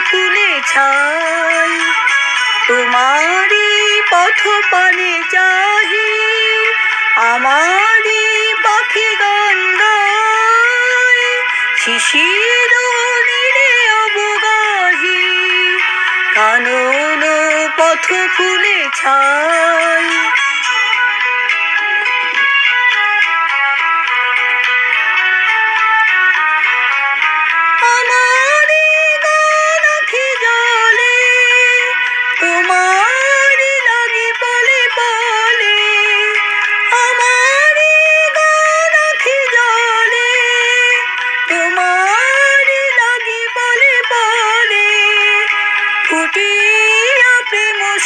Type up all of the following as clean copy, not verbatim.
ফুলে ছাই, তোমারই পথ পানে চাহি, আমারই পাখি গান গায়, শিশির নীড়ে অবগাহি, কানন পথ ফুলে ছাই।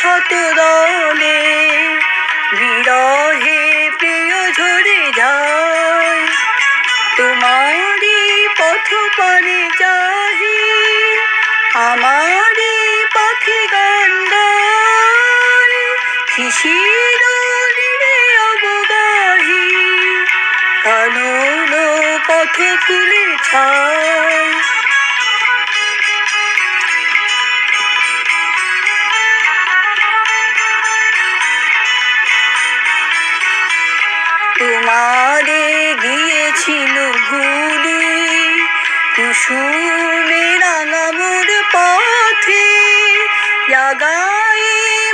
শতদলে বিরহে প্রিয় ঝরে যায়, তোমারই পথ পানে চাহি, আমারই পাখি গান গায়, শিশির নীড়ে অবগাহি, কানন পথ ফুলে ছাই। তোমারে গিয়েছিল ভুলি, কুসুমে রাঙা মোর পথে, লাগাই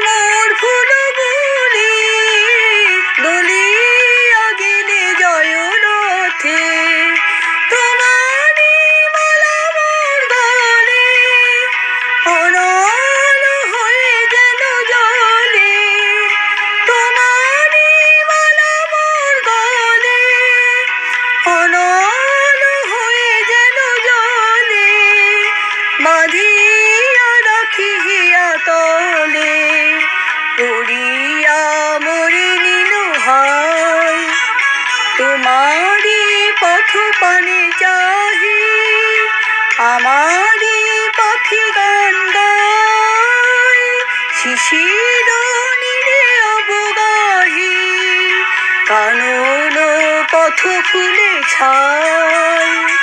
মোর ফুলগুলি, দলিয়া গেলে জয় রথে, তোমারি মালা মোর গলে, অনল হয়ে যেন জলে, তোমারি মালা মোর গলে, অনল হয়ে যেন জলে, বাঁধিয়া রাখি হিয়া তলে, পড়িয়া মরি নীল হয়, তোমারি পথ পানে চাহি, আমারি পাখি গান গায়, শিশির নীড়ে অবগাহি, কানন পথ ফুলে ছাই।